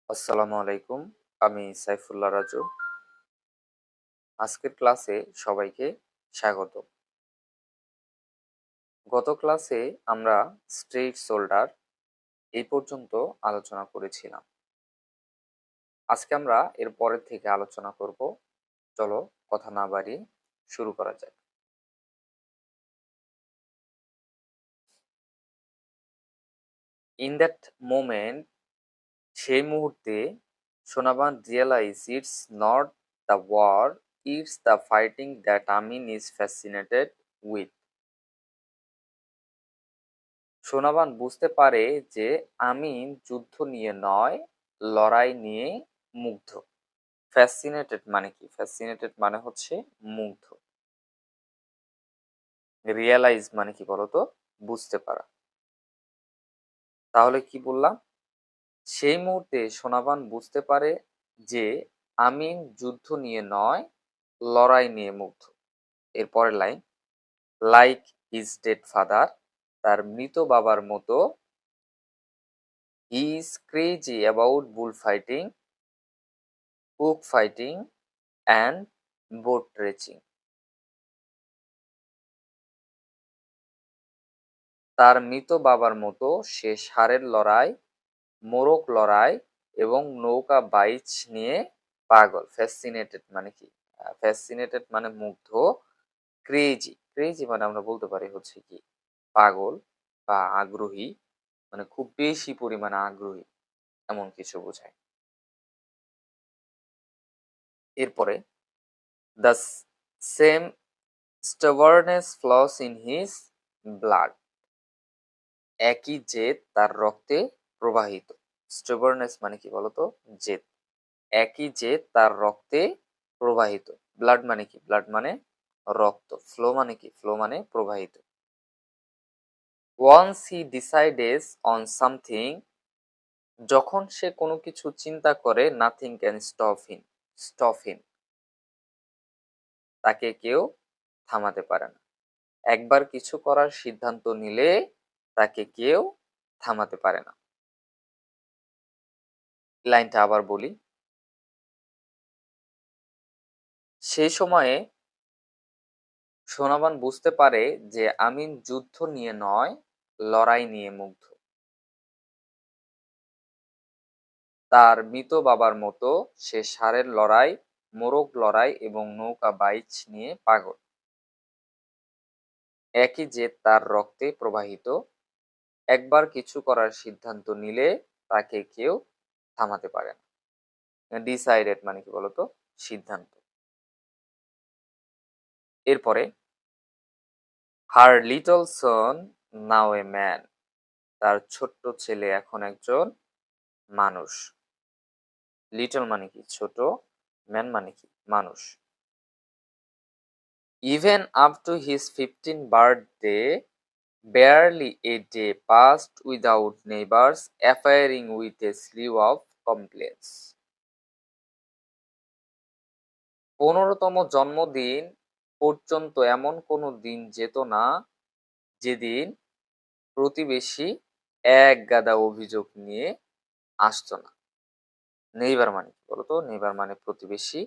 আসসালামু আলাইকুম। আমি সাইফুল্লাহ রাজু। আজকের ক্লাসে সবাইকে স্বাগত। গত ক্লাসে আমরা স্ট্রেইট শোল্ডার এই পর্যন্ত আলোচনা করেছিলাম। আজকে আমরা এর পরের থেকে আলোচনা করব। চলো কথা না বাড়িয়ে শুরু করা যাক। ইন দ্যাট মোমেন্ট, সেই মুহূর্তে Sonaban realise it's not the war, it's the fighting that Amin is fascinated with. Sonaban বুঝতে পারে যে আমিন যুদ্ধ নিয়ে নয়, লড়াই নিয়ে মুগ্ধ। ফ্যাসিনেটেড মানে কি? ফ্যাসিনেটেড মানে হচ্ছে মুগ্ধ। রিয়েলাইজ মানে কি বলতো? বুঝতে পারা। তাহলে কি বললাম? সেই মুহূর্তে সোনাবান বুঝতে পারে যে আমিন যুদ্ধ নিয়ে নয়, লড়াই নিয়ে মুগ্ধ। এরপরের line, like his dead father, তার মৃত বাবার মতো, he is crazy about bull fighting, cook fighting and boat racing. তার মৃত বাবার মতো সে ষাঁড়ের লড়াই, মোরগ লড়াই এবং নৌকা বাইচ নিয়ে পাগল। ফ্যাসিনেটেড মানে কি? ফ্যাসিনেটেড মানে মুগ্ধ। ক্রেজি, ক্রেজি মানে আমরা বলতে পারি হচ্ছে কি পাগল বা আগ্রহী, মানে খুব বেশি পরিমাণে আগ্রহী এমন কিছু বোঝায়। এরপরে, the same stubbornness flows in his blood, একই জেদ তার রক্তে প্রবাহিত। স্টুবারনেস মানে কি বলতো? জেদ। একই জেদ তার রক্তে প্রবাহিত। ব্লাড মানে কি? ব্লাড মানে রক্ত। ফ্লো মানে কি? ফ্লো মানে প্রবাহিত। ওয়ান্স হি ডিসাইডেস অন সামথিং, যখন সে কোনো কিছু চিন্তা করে, নাথিং ক্যান স্টপ হিম, তাকে কেউ থামাতে পারে না। একবার কিছু করার সিদ্ধান্ত নিলে তাকে কেউ থামাতে পারে না। লাইনটা আবার বলি। সেই সময়ে সোনাবান বুঝতে পারে যে আমিন যুদ্ধ নিয়ে নয়, লড়াই নিয়ে মুগ্ধ। তার মৃত বাবার মতো সে ষাঁড়ের লড়াই, মোরগ লড়াই এবং নৌকা বাইচ নিয়ে পাগল। একই জেদ তার রক্তে প্রবাহিত। একবার কিছু করার সিদ্ধান্ত নিলে তাকে কেউ থামাতে পারে না। ডিসাইডেড মানে কি বলতো? সিদ্ধান্ত। এরপরে, হার little Son now a man, তার ছোট্ট ছেলে এখন একজন মানুষ। লিটল মানে কি? ছোট। ম্যান মানে কি? মানুষ। Even up to his 15th birthday, barely a day passed without neighbors appearing with a slew of complaints. 15তম জন্মদিন পর্যন্ত এমন কোনো দিন যেত না যেদিন প্রতিবেশী এক গাদা অভিযোগ নিয়ে আসতো না। নেইবার মানে কি বলতো? নেইবার মানে প্রতিবেশী।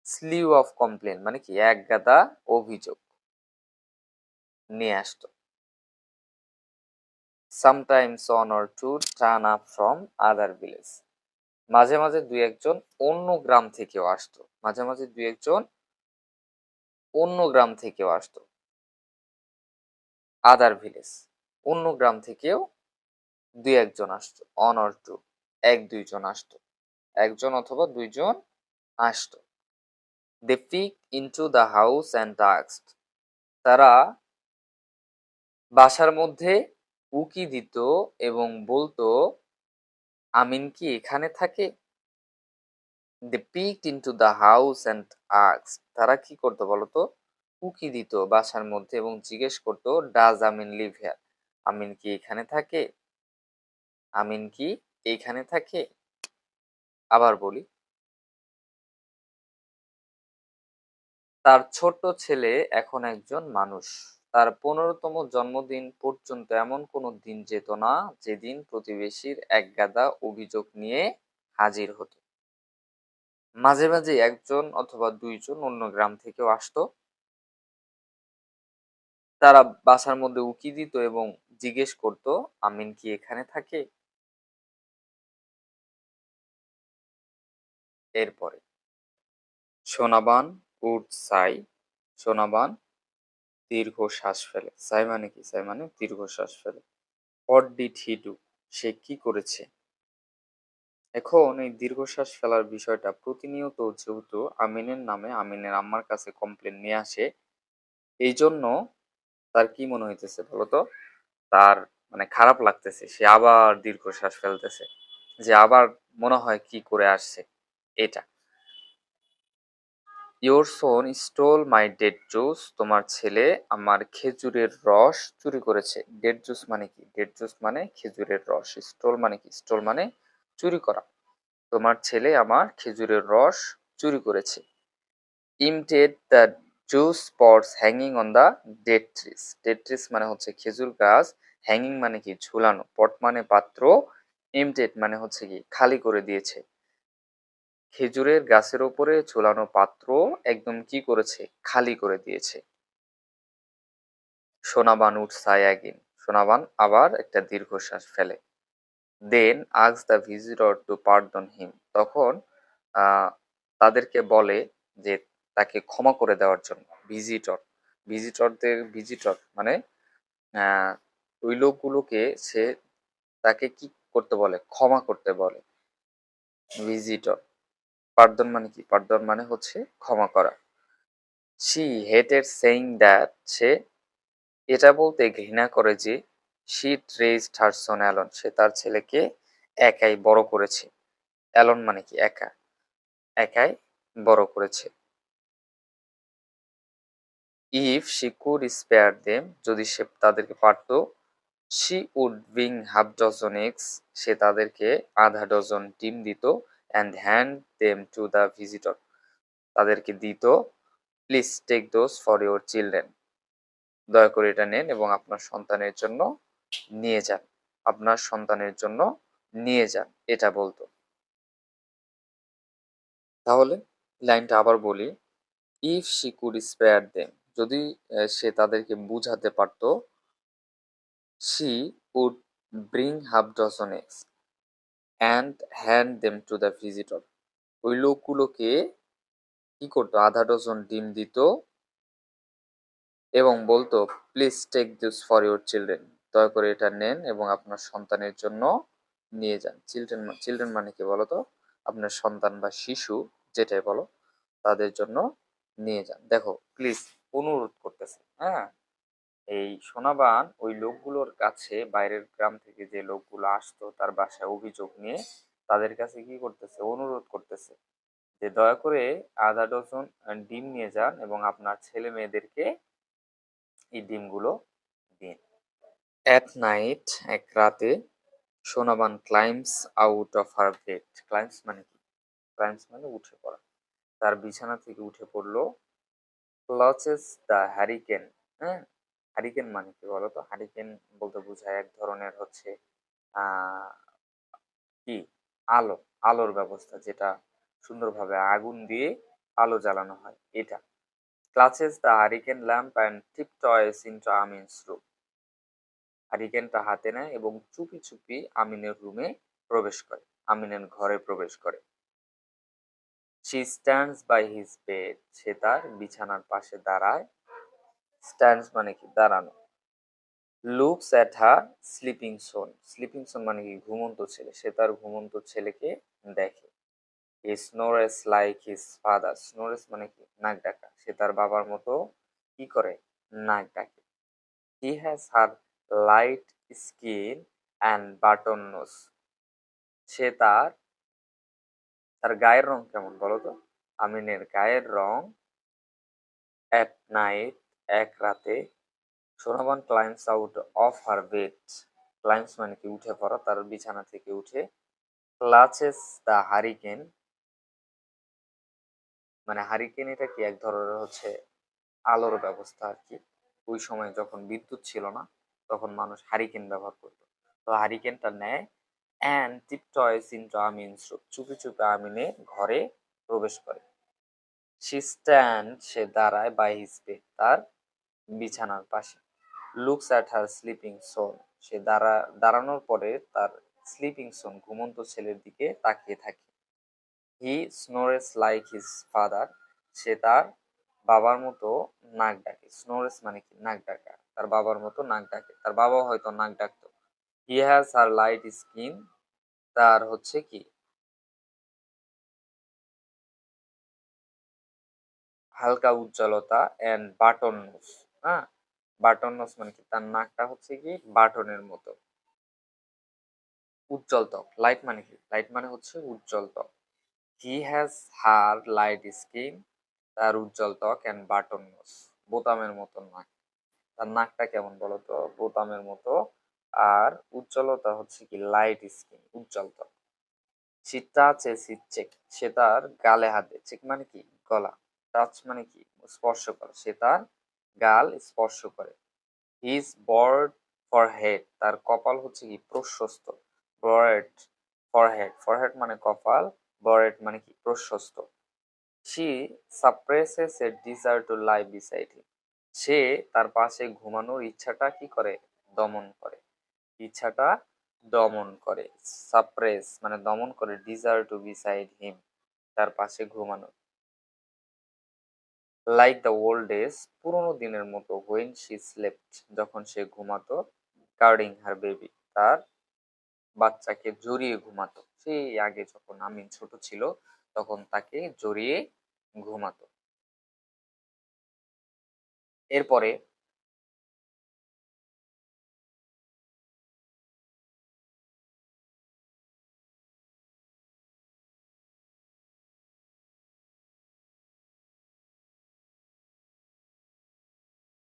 স্লিউ অফ কমপ্লেন মানে কি? এক গাদা অভিযোগ নিয়ে আসতো। Sometimes one or to turn up from other village, মাঝে মাঝে দুই একজন অন্য গ্রাম থেকেও আসতো। মাঝে মাঝে দুই একজন অন্য গ্রাম থেকেও আসতো। আদার ভিলেজ, অন্য গ্রাম থেকেও দুই একজন আসতো। অন অর টু, এক দুইজন আসতো। একজন অথবা দুইজন আসতো। They peek into the house and asked, তারা বাসার মধ্যে উকি দিত এবং বলতো, আমিন কি এখানে থাকে? They peeked into the house and asked, তারা কি করতো বলতো? উকি দিত বাসার মধ্যে এবং জিজ্ঞেস করতো, ডাজ আমিন লিভ হিয়ার, আমিন কি এখানে থাকে? আমিন কি এইখানে থাকে? আবার বলি, তার ছোট্ট ছেলে এখন একজন মানুষ। তার 15তম জন্মদিন পর্যন্ত এমন কোনো দিন যেত না যেদিন প্রতিবেশীর একগাদা অভিযোগ নিয়ে হাজির হতো। মাঝে মাঝে একজন অথবা দুইজন অন্য গ্রাম থেকেও আসতো। তারা বাসার মধ্যে উকি দিত এবং জিজ্ঞেস করত, আমিন কি এখানে থাকে? এরপরে সোনাবান উঠ সাই। সোনাবান দীর্ঘ শ্বাস ফেলে। সাই মানে কি? সাই মানে দীর্ঘশ্বাস ফেলে। What did he do? সে কি করেছে? এখন এই দীর্ঘশ্বাস ফেলার বিষয়টা প্রতিনিয়ত যেহেতু আমিনের নামে আমিনের আম্মার কাছে কমপ্লেন নিয়ে আসে, এই জন্য তার কি মনে হইতেছে বলতো? তার মানে খারাপ লাগতেছে। সে আবার দীর্ঘশ্বাস ফেলতেছে। যে আবার মনে হয় কি করে আসছে এটা। Your Son stole my dead juice. তোমার ছেলে আমার খেজুরের রস চুরি করেছে। ডেড জুস মানে কি? ডেড জুস মানে খেজুরের রস। স্টোল মানে কি? স্টোল মানে চুরি করা। তোমার ছেলে আমার খেজুরের রস চুরি করেছে। Emptied the juice pots hanging on the dead trees. Dead trees মানে হচ্ছে খেজুর গাছ। হ্যাঙ্গিং মানে কি? ঝুলানো। পট মানে পাত্র। ইমটেড মানে হচ্ছে কি? খালি করে দিয়েছে। খেজুরের গাছের ওপরে ঝুলানো পাত্র একদম কি করেছে? খালি করে দিয়েছে। সোনাবান উঠ সাই অ্যাগেন। সোনাবান আবার একটা দীর্ঘশ্বাস ফেলে। Then ask the visitor to pardon him. তখন তাদেরকে বলে যে তাকে ক্ষমা করে দেওয়ার জন্য। ভিজিটর, ভিজিটর মানে আহ, ওই লোকগুলোকে সে তাকে কি করতে বলে? ক্ষমা করতে বলে। ভিজিটর। পার্দন মানে কি? পার্দন মানে হচ্ছে ক্ষমা করা। She hated saying that. সে এটা বলতে ঘৃণা করে যে she raised her son alone. সে তার ছেলেকে একাই বড় করেছে। অ্যালন মানে কি? একা। একাই বড় করেছে। If she could spare them. যদি সে তাদেরকে পারতো। She would bring half dozen eggs. সে তাদেরকে আধা ডজন ডিম দিত। And hand them to the visitor. তাদেরকে দিত। Please take those for your children. দয়া করে এটা নেন এবং আপনার সন্তানের জন্য নিয়ে যান। আপনার সন্তানের জন্য নিয়ে যান, এটা বলতো। তাহলে লাইনটা আবার বলি। If she could spare them. যদি সে তাদেরকে বুঝাতে পারতো। She would bring half dozen eggs and hand them to the visitor. ওই লোকগুলোকে কি করতো? আধা ডজন ডিম দিত এবং বলতো, please take this for your children. দয়া করে এটা নেন এবং আপনার সন্তানের জন্য নিয়ে যান। চিলড্রেন চিলড্রেন মানে কি বলতো? আপনার সন্তান বা শিশু যেটাই বলো, তাদের জন্য নিয়ে যান। দেখো প্লিজ অনুরোধ করতেছে। হ্যাঁ, এই সোনাবান ওই লোকগুলোর কাছে, বাইরের গ্রাম থেকে যে লোকগুলো আসতো তার বাসায় অভিযোগ নিয়ে, তাদের কাছে কি করতেছে? অনুরোধ করতেছে যে দয়া করে আধা ডজন ডিম নিয়ে যান এবং আপনার ছেলে মেয়েদেরকে এই ডিমগুলো দিন। অ্যাট নাইট, এক রাতে, Sonaban ক্লাইম্বস out of her bed. ক্লাইম্বস মানে কি? ক্লাইম্বস মানে উঠে পড়া। তার বিছানা থেকে উঠে পড়লো। ক্লচেস দ্য হ্যারিকেন। হ্যাঁ, হ্যারিকেন মানে কি বলতো? হ্যারিকেন বলতে বোঝায় এক ধরনের হচ্ছে আহ কি আলো, আলোর ব্যবস্থা, যেটা সুন্দরভাবে আগুন দিয়ে আলো জ্বালানো হয় এটা। Clutches the hurricane lamp and tiptoes into Amin's room. হারিকেনটা হাতে নেয় এবং চুপি চুপি আমিনের রুমে প্রবেশ করে, আমিনের ঘরে প্রবেশ করে। She stands by his bed. সে তার বিছানার পাশে দাঁড়ায়। স্ট্যান্ডস মানে কি? দাঁড়ানো। Looks at her sleeping son. Sleeping son মানে কি? ঘুমন্ত ছেলে। সে তার ঘুমন্ত ছেলেকে দেখে। He snores like his father. Snores মানে কি? নাক ডাকা। সে তার বাবার মতো কি করে? নাক ডাকে। He has her light skin and button nose. সে তার তার গায়ের রং কেমন বলো তো? আমিনের গায়ের রং অ্যাট নাইট, এক রাতে, Sonaban ক্লাইম্বস out of her bed. ক্লাইম্বস মানে কি? উঠে পড়া। তার বিছানা থেকে উঠে। ক্লাচেস দ্য হারিকেন মানে হারিকেন এটা কি? এক ধরনের হচ্ছে আলোর ব্যবস্থা আর কি। ওই সময় যখন বিদ্যুৎ ছিল না তখন মানুষ হারিকেন ব্যবহার করতো। তো হারিকেনটা নেয় and tiptoes into Amin's room. চুপি চুপি আমিনের ঘরে প্রবেশ করে। সে দাঁড়ায় বাই হিজ বেড, তার বিছানার পাশে। লুকস অ্যাট হার স্লিপিং সন, সে দাঁড়ানোর পরে তার স্লিপিং সন ঘুমন্ত ছেলের দিকে তাকিয়ে থাকে। হি স্নোরেস লাইক হিজ ফাদার, সে তার বাবার মতো নাক ডাকে। স্নোরেস মানে কি? নাক ডাকা। তার বাবার মতো নাক ডাকে, তার বাবাও হয়তো নাক ডাকতো। হি হ্যাজ হার লাইট স্কিন, তার হচ্ছে কি হালকা উজ্জ্বলতা, এন্ড বাটন নোজ। হ্যাঁ, বাটন নোজ মানে কি? তার নাকটা হচ্ছে কি বাটনের মতো। উজ্জ্বল ত্বক, লাইট মানে কি? লাইট মানে হচ্ছে উজ্জ্বল ত্বক। হি হ্যাজ হার লাইট স্কিন, তার উজ্জ্বল ত্বক, এন্ড বাটন নোজ, বোতামের মতো নাক। তার নাকটা কেমন বলতো? বোতামের মতো। আর উজ্জ্বলতা হচ্ছে কি লাইট স্কিন, উজ্জ্বল ত্বক। সে টাচেস হিজ চেক, সে তার গালে হাত দেয়। চেক মানে কি? গলা। টাচ মানে কি? স্পর্শ করা। সে তার গাল স্পর্শ করে। হিজ বর্ড ফরহেড, তার কপাল হচ্ছে কি প্রশস্ত। ব্রয়েড ফরহেড, ফরহেড মানে কপাল, ব্রয়েড মানে কি প্রশস্ত। She suppresses a desire to lie beside him, সে তার পাশে ঘুমানোর ইচ্ছাটা কি করে? দমন করে। ইচ্ছাটা দমন করে। সাপ্রেস মানে দমন করে, ডিজায়ার টু বিসাইড হিম তার পাশে ঘুমানো। লাইক দ্য ওল্ড ডেজ, পুরোনো দিনের মতো। হোয়েন শি স্লেপ্ট, যখন সে ঘুমাতো। গার্ডিং হার বেবি, তার বাচ্চাকে জড়িয়ে ঘুমাতো। সেই আগে যখন আমিন ছোট ছিল তখন তাকে জড়িয়ে ঘুমাতো। এরপরে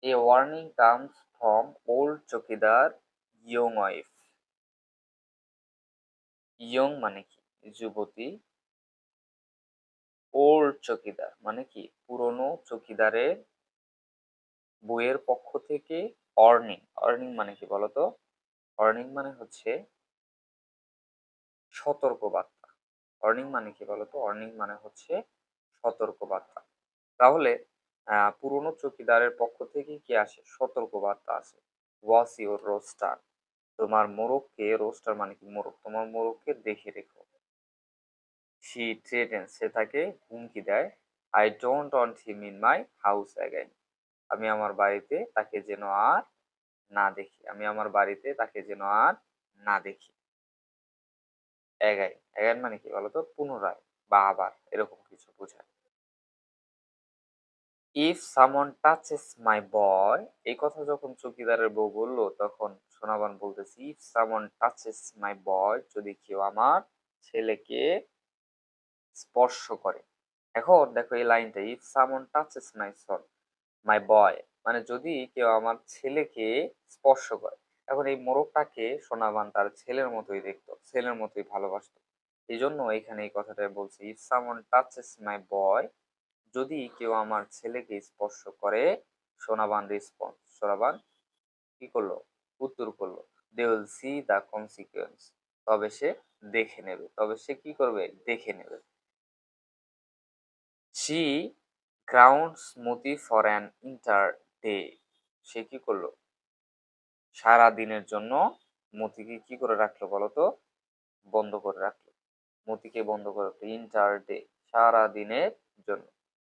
a warning comes from old chowkidar young wife. Young মানে কি? যুবতী। ওল্ড চকিদার মানে কি? পুরনো চকিদারের বইয়ের পক্ষ থেকে। অর্নিং, অর্নিং মানে কি বলতো? অর্নিং মানে হচ্ছে সতর্ক বার্তা। অর্নিং মানে কি বলতো? অর্নিং মানে হচ্ছে সতর্ক বার্তা। তাহলে পুরনো চকিদারের পক্ষ থেকে কি আসে? সতর্ক বার্তা আসে। ওয়াচ ইউর রোস্টার, তোমার মোরগকে, রোস্টার মানে কি মোরগ, তোমার মোরগকে দেখে রেখো। শি থ্রেটেন্স, সে তাকে হুমকি দেয়। I don't want him in my house again, আমি আমার বাড়িতে তাকে যেন আর না দেখি, আমি আমার বাড়িতে তাকে যেন আর না দেখি। অ্যাগাইন, অ্যাগাইন মানে কি বলতো? পুনরায় বা আবার, এরকম কিছু বোঝায়। ইফ সামন টাচেস মাই বয়, এই কথা যখন চৌকিদারের বউ বললো তখন সোনাবান বলতেছে ইফ সামন টাচেস মাই বয়, যদি কেউ আমার ছেলেকে স্পর্শ করে। এখন দেখো এই লাইনটা, ইফ সামন টাচেস মাই সন, মাই বয়, মানে যদি কেউ আমার ছেলেকে স্পর্শ করে। এখন এই মোরগটাকে সোনাবান তার ছেলের মতোই দেখতো, ছেলের মতোই ভালোবাসতো। এই জন্য এখানে এই কথাটা বলছে, ইফ সামন টাচেস মাই বয়, যদি কেউ আমার ছেলেকে স্পর্শ করে। সোনাবান রেসপন্স, সোনাবান কি করলো? উত্তর করলো। They will see the consequence, তবে সে দেখে নেবে, তবে সে কি করবে? দেখে নেবে। She grounds Moti for an entire, day কি করলো? সারা দিনের জন্য মতিকে কি করে রাখলো বলতো? বন্ধ করে রাখলো। মতিকে বন্ধ করে রাখলো ইন্টার ডে, সারা দিনের জন্য।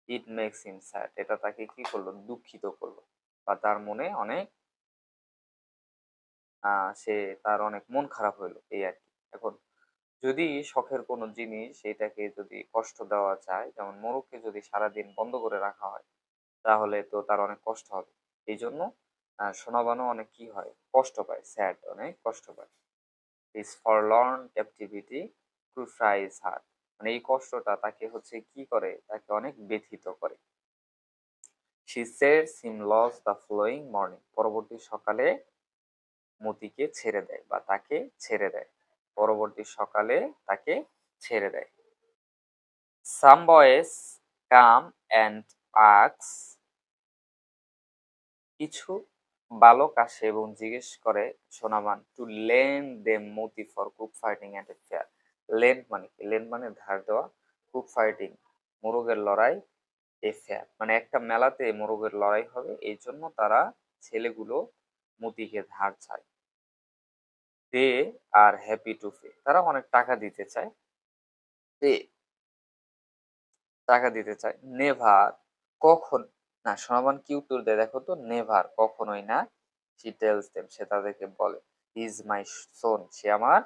ইট মেক্স হিম স্যাড, এটা তাকে কি করলো? দুঃখিত করলো, বা তার মনে অনেক সে তার অনেক মন খারাপ হইলো, এই আর কি। এখন যদি শখের কোনো জিনিস এটাকে যদি কষ্ট দেওয়া যায়, যেমন মোরগকে যদি সারাদিন বন্ধ করে রাখা হয় তাহলে তো তার অনেক কষ্ট হবে। এই জন্য সোনাবানও অনেক কি হয়? কষ্ট পায়, স্যাড, অনেক কষ্ট পায়। দিস ফরলর্ন ক্যাপটিভিটি ক্রুশাইজ হার্ট, মানে এই কষ্টটা তাকে হচ্ছে কি করে? তাকে অনেক ব্যথিত করে। She sets him loose the following morning, পরবর্তী সকালে মতিকে ছেড়ে দেয় বা তাকে ছেড়ে দেয়। পরবর্তী সকালে তাকে ছেড়ে দেয়। Some boys come and ask, কিছু বালক আসে এবং জিজ্ঞেস করে Sonaman to lend them Moti for cock fighting at a fair. Lend মানে কি? লেন্ড মানে ধার দেওয়া, কুক ফাইটিং মোরগের লড়াই, এ ফেয়ার মানে একটা মেলাতে মোরগের লড়াই হবে, এই জন্য তারা ছেলেগুলো মতিকে ধার চায়। দে আর হ্যাপি টু পে, তারা অনেক টাকা দিতে চায়। দে টাকা দিতে চায়। নেভার কখন না, সোনামান কি উত্তর দেয় দেখো তো? নেভার কখনোই না। শি টেলস দেম, সে তাদেরকে বলে, ইজ মাই সন, সে আমার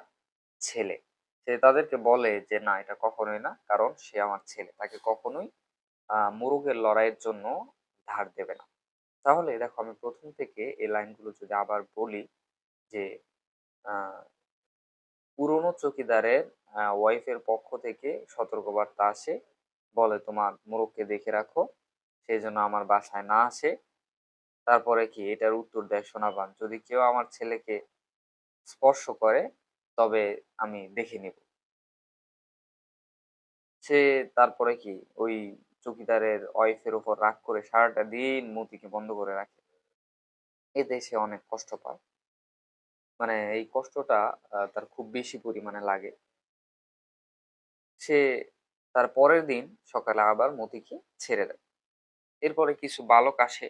ছেলে। সে তাদেরকে বলে যে না, এটা কখনোই না, কারণ সে আমার ছেলে, তাকে কখনোই মোরগের লড়াইয়ের জন্য ধার দেবে না। তাহলে দেখো, আমি প্রথম থেকে এই লাইনগুলো যদি আবার বলি যে আহ, পুরনো চকিদারের ওয়াইফের পক্ষ থেকে সতর্কবার্তা আসে, বলে তোমার মোরগকে দেখে রাখো, সেই জন্য আমার বাসায় না আসে। তারপরে কি এটার উত্তর দেয় সোনাবান, যদি কেউ আমার ছেলেকে স্পর্শ করে তবে আমি দেখে নিব। সে তারপরে কি ওই চকিদারের ওয়াইফের উপর রাগ করে সারাটা দিন মতিকে বন্ধ করে রাখে। এতে সে অনেক কষ্ট পায়, মানে এই কষ্টটা তার খুব বেশি পরিমাণে লাগে। সে তার পরের দিন সকালে আবার মতিকে ছেড়ে দেয়। এরপরে কিছু বালক আসে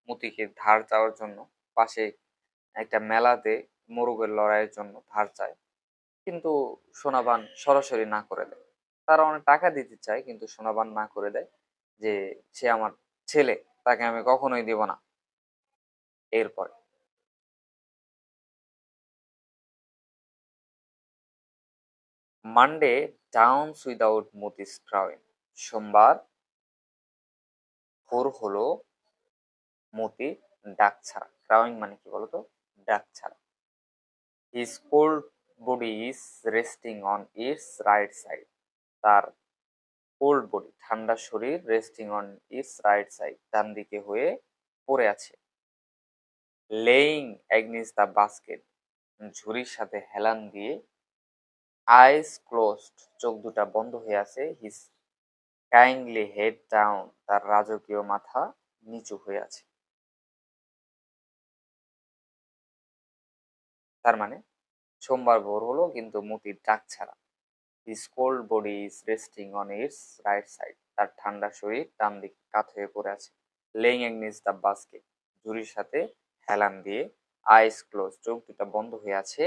মতিকে ধার চাওয়ার জন্য, পাশে একটা মেলাতে মোরগের লড়াইয়ের জন্য ধার চায়, কিন্তু সোনাবান সরাসরি না করে দেয়। তারা অনেক টাকা দিতে চায়, কিন্তু সোনাবান না করে দেয় যে সে আমার ছেলে, তাকে আমি কখনোই দিব না। এরপরে মানডে ডাউনস উইদাউট মতিস ক্রাউইং, সোমবার ভোর হলো মতি ডাক ছাড়া। ক্রাউইং মানে কি বলতো? ডাক ছাড়া। His cold body is resting on its right side, তার কোল্ড বডি ঠান্ডা শরীর resting on its right side ডান দিকে হয়ে পড়ে আছে। লেইং এগনিস্ট দ্য বাস্কেট, ঝুড়ির সাথে হেলান দিয়ে। আইস ক্লোজড, চোখ দুটা বন্ধ হয়ে আছে। হিজ কাইন্ডলি হেড ডাউন, তার রাজকীয় মাথা নিচু হয়ে আছে। তার মানে সোমবার ভোর হলো কিন্তু মতির ডাক ছাড়া। His cold body is resting on its right side, তার ঠান্ডা শরীর ডান দিকে কাত হয়ে পড়ে আছে। লেইং এগনিস্ট দ্য বাস্কেট, ঝুড়ির সাথে হেলান দিয়ে। আইস ক্লোজ, চোখ দুটা বন্ধ হয়ে আছে।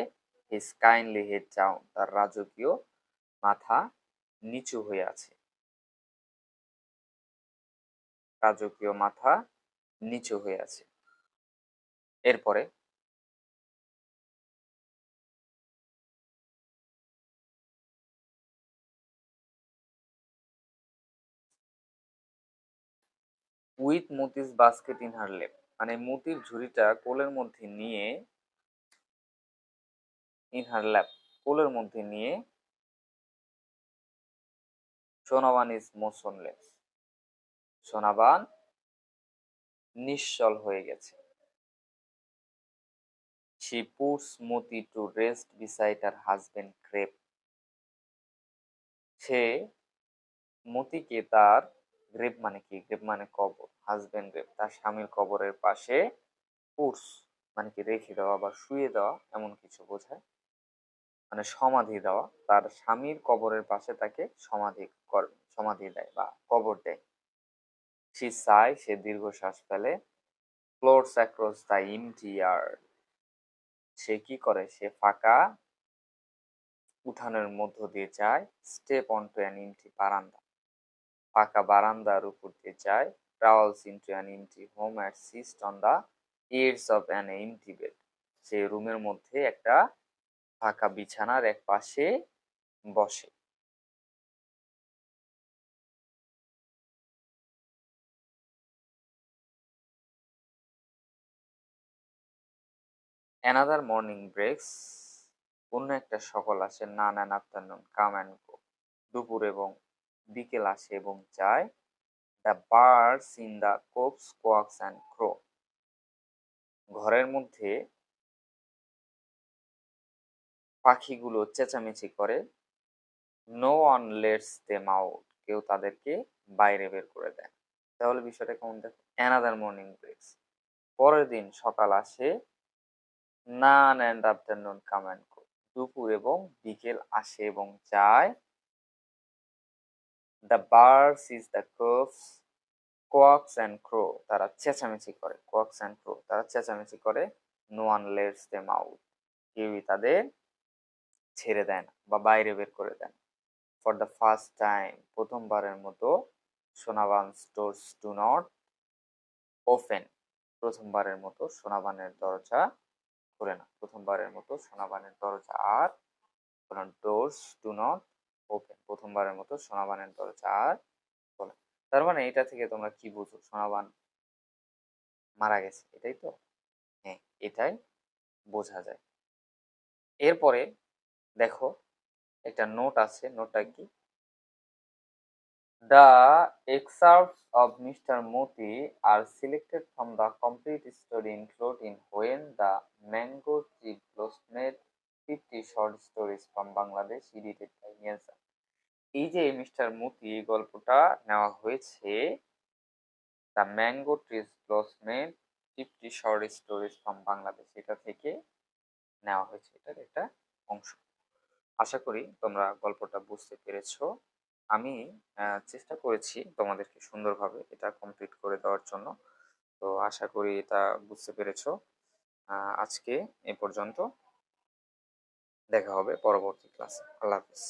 হিজ কাইন্ডলি হেড ডাউন, তার রাজকীয় মাথা নিচু হয়ে আছে। রাজকীয় মাথা নিচু হয়ে আছে। এরপরে উইথ মতিস বাস্কেট ইন হার লেপ, মানে মতির ঝুড়িটা কোলের মধ্যে নিয়ে, ইন হার ল্যাপ কোলের মধ্যে নিয়ে। সোনাবান ইজ মোশনলেস, সোনাবান নিশ্চল হয়ে গেছে। She puts Moti to rest beside her husband grave, সে মতিকে তার গ্রেপ মানে কি? গ্রেপ মানে কবর, হাজবেন্ড গ্রেপ তার স্বামীর কবরের পাশে। পুটস মানে কি রেখে দেওয়া বা শুয়ে দেওয়া, এমন কিছু বোঝায়, মানে সমাধি দেওয়া। তার স্বামীর কবরের পাশে তাকে সমাধি দেয় বা কবর দেয়। সে সাই, সে দীর্ঘশ্বাস ফেলে। Floats across the empty yard, সে কি করে? সে ফাঁকা উঠানের মধ্য দিয়ে যায়। স্টেপ অনটু অ্যান এম্পটি বারান্দা, ফাঁকা বারান্দার উপর দিয়ে যায়। Travels into an empty home and sits on the edge of an empty bed, সে রুমের মধ্যে একটা ফাঁকা বিছানার এক পাশে বসে। অ্যানাদার মর্নিং ব্রেকস, অন্য একটা সকাল আসে। Noon and afternoon come and go, দুপুর এবং বিকেল আসে এবং যায়। The birds in the coops quacks and crow, ঘরের মধ্যে পাখিগুলো চেঁচামেচি করে। No one lets them out, কেউ তাদেরকে বাইরে বের করে দেয়। তাহলে বিষয়টা কেমন দেখো? অ্যানাদার মর্নিং ব্রেকস, পরের দিন সকাল আসে, noon and afternoon come and go. দুপুর এবং বিকেল আসে এবং যায়। The birds is the coops, quacks and crow, তারা চেঁচামেচি করে। কোয়াক্স অ্যান্ড ক্রো, তারা চেঁচামেচি করে। No one lets them out, কেউই তাদের ছেড়ে দেয় না বা বাইরে বের করে দেয় না। ফর দ্য ফার্স্ট টাইম, প্রথমবারের মতো, Sonaban stores do not open, প্রথমবারের মতো সোনাবানের দরজা খোলে না। প্রথমবারের মতো সোনাবানের দরজা আর কোনো ডোরস ডু নট ওপেন, প্রথমবারের মতো সোনাবানের দরজা আর খোলে না। তার মানে এটা থেকে তোমরা কি বুঝো? সোনাবান মারা গেছে, এটাই তো? হ্যাঁ, এটাই বোঝা যায়। এরপরে দেখো একটা নোট আছে, নোটটা কি? The excerpts of Mr. Moti are selected from the complete story including When the Mango Tree Blossomed, 50 Short Stories from Bangladesh, edited by Nielsen। এই যে মিস্টার মতি এই গল্পটা নেওয়া হয়েছে the mango trees blossomed 50 short stories from Bangladesh, এটা থেকে নেওয়া হয়েছে, এটার একটা অংশ। আশা করি তোমরা গল্পটা বুঝতে পেরেছো। আমি চেষ্টা করেছি তোমাদেরকে সুন্দরভাবে এটা কমপ্লিট করে দেওয়ার জন্য। তো আশা করি এটা বুঝতে পেরেছো। আজকে এ পর্যন্ত। দেখা হবে পরবর্তী ক্লাসে। আল্লাহ হাফেজ।